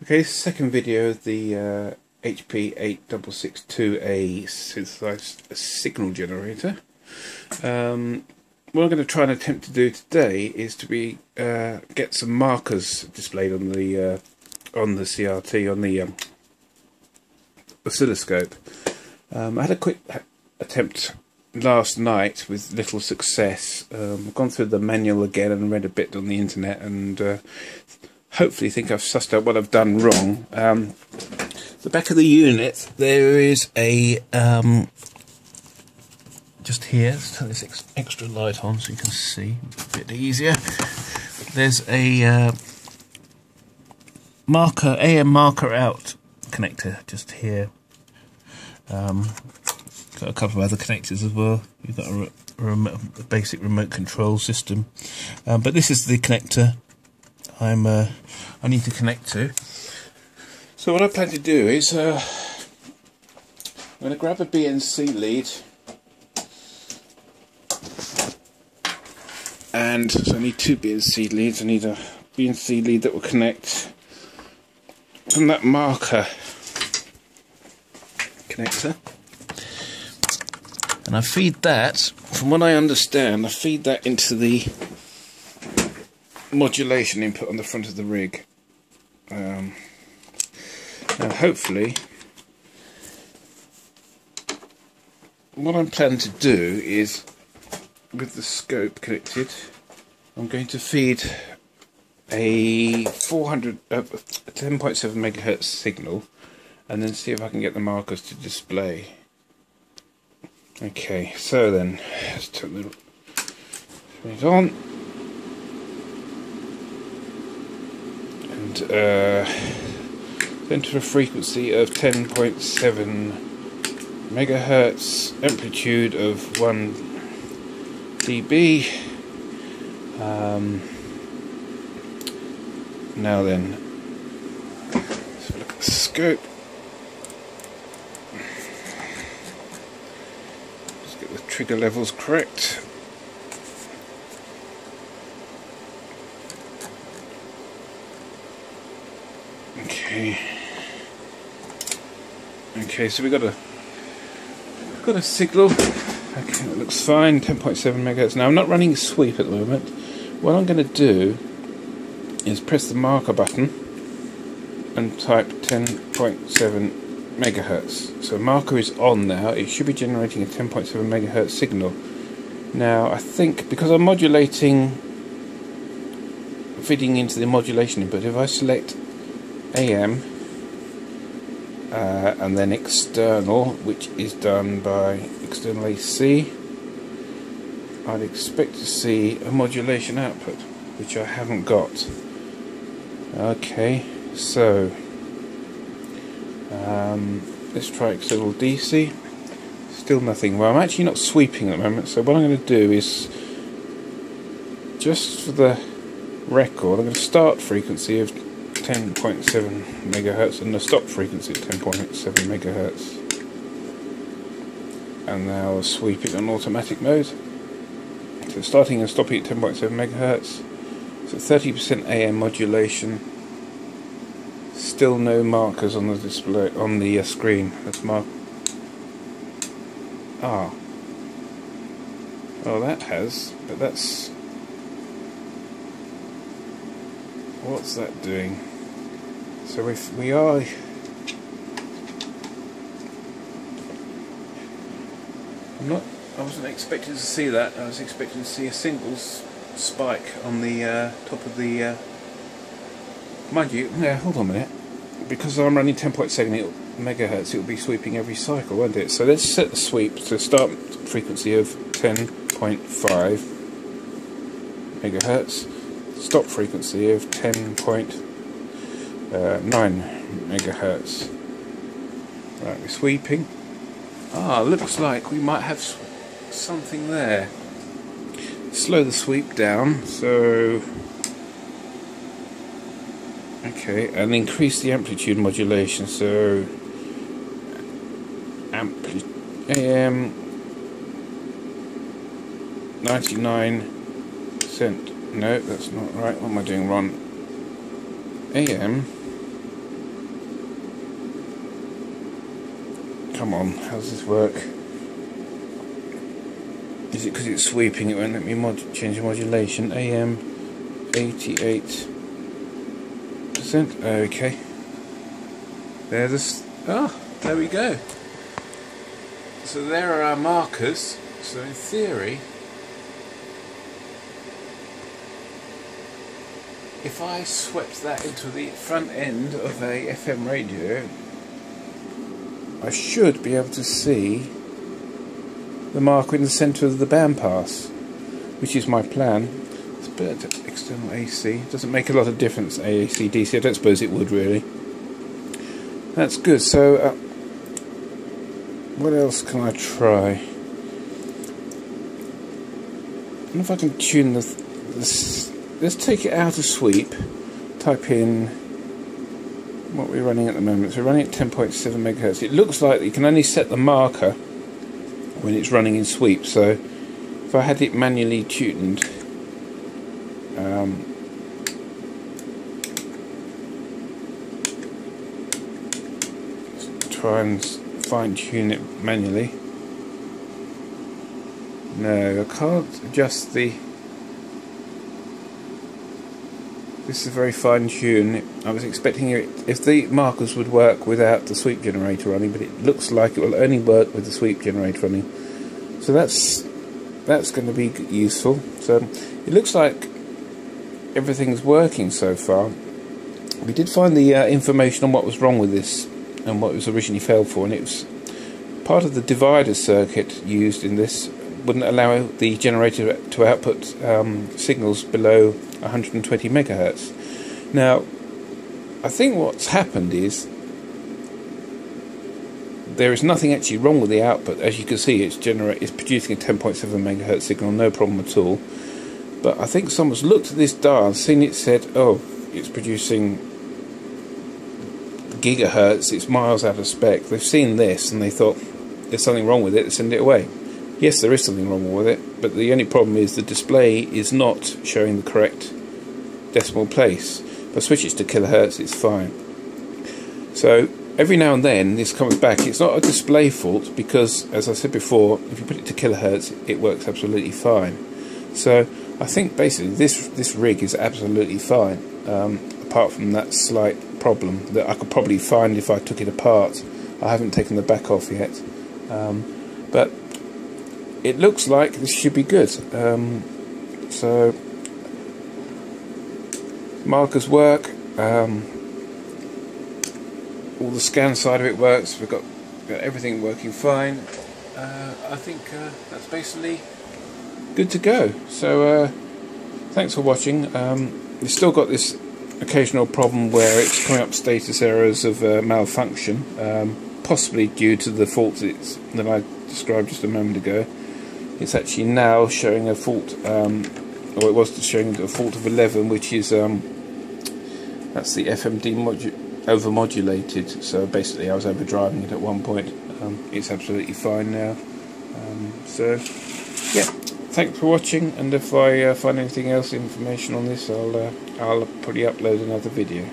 Okay, second video of the HP8662A synthesized signal generator. What I'm going to try and attempt to do today is to get some markers displayed on the CRT, on the oscilloscope. I had a quick attempt last night with little success. I've gone through the manual again and read a bit on the internet, and hopefully think I've sussed out what I've done wrong. The back of the unit, there is a just here, let's turn this extra light on so you can see a bit easier. There's a marker, AM marker out connector just here. Got a couple of other connectors as well. You've got a basic remote control system, but this is the connector I need to connect to. So what I plan to do is I'm going to grab a BNC lead, and so I need two BNC leads. I need a BNC lead that will connect from that marker connector, and I feed that, from what I understand, I feed that into the modulation input on the front of the rig. Now hopefully what I'm planning to do is, with the scope connected, I'm going to feed a 10.7 megahertz signal and then see if I can get the markers to display. Okay, so then let's turn it on. Enter a frequency of 10.7 megahertz, amplitude of 1 dB. Now then, let's look at the scope. Just get the trigger levels correct. Okay, so we've got a signal. Okay, that looks fine. 10.7 megahertz. Now I'm not running sweep at the moment. What I'm going to do is press the marker button and type 10.7 megahertz. So marker is on now. It should be generating a 10.7 megahertz signal. Now I think because I'm feeding into the modulation input, if I select AM and then external, which is done by external AC, I'd expect to see a modulation output, which I haven't got. Okay, so let's try external DC. Still nothing. Well, I'm actually not sweeping at the moment, so what I'm going to do is, just for the record, I'm going to start frequency of 10.7 megahertz and the stop frequency at 10.7 megahertz, and now I'll sweep it on automatic mode. So starting and stopping at 10.7 megahertz. So 30% AM modulation. Still no markers on the display, on the screen. Let's mark. Oh, that has, but that's, what's that doing? So if we are, I wasn't expecting to see that. I was expecting to see a single spike on the top of the, mind you, yeah, hold on a minute, because I'm running 10.7 megahertz, it will be sweeping every cycle, won't it? So let's set the sweep to start frequency of 10.5 megahertz, stop frequency of 10.9 megahertz. Right, we're sweeping. Looks like we might have something there. Slow the sweep down, so okay, and increase the amplitude modulation, so AM 99%. No, that's not right. What am I doing wrong? AM Come on, how does this work? Is it because it's sweeping? It won't let me change the modulation. AM 88%. Okay. There we go. So there are our markers. So in theory, if I swept that into the front end of a FM radio, I should be able to see the marker in the centre of the bandpass, which is my plan. Let's put it to external AC. Doesn't make a lot of difference, AC, DC. I don't suppose it would really. That's good. So, what else can I try? I don't know if I can tune this. Let's take it out of sweep. Type in what we're running at the moment. So we're running at 10.7 megahertz. It looks like you can only set the marker when it's running in sweep. So if I had it manually tuned, try and fine tune it manually. No, I can't adjust the. This is a very fine tune. I was expecting it if the markers would work without the sweep generator running, but it looks like it will only work with the sweep generator running. So that's going to be useful. So it looks like everything's working so far. We did find the information on what was wrong with this and what it was originally failed for, and it was part of the divider circuit used in this wouldn't allow the generator to output signals below 120 megahertz. Now, I think what's happened is there is nothing actually wrong with the output. As you can see, it's producing a 10.7 megahertz signal, no problem at all. But I think someone's looked at this dial, seen it, said, "Oh, it's producing gigahertz. It's miles out of spec." They've seen this and they thought there's something wrong with it. They send it away. Yes, there is something wrong with it, but the only problem is the display is not showing the correct decimal place. If I switch it to kilohertz, it's fine. So every now and then this comes back. It's not a display fault because, as I said before, if you put it to kilohertz, it works absolutely fine. So I think basically this rig is absolutely fine, apart from that slight problem that I could probably find if I took it apart. I haven't taken the back off yet, but it looks like this should be good. So markers work, all the scan side of it works, we've got everything working fine. I think that's basically good to go. So thanks for watching. We've still got this occasional problem where it's coming up status errors of malfunction, possibly due to the fault that I described just a moment ago. It's actually now showing a fault, or it was showing a fault of 11, which is that's the FMD overmodulated. So basically, I was overdriving it at one point. It's absolutely fine now. So yeah, thanks for watching. And if I find anything else information on this, I'll probably upload another video.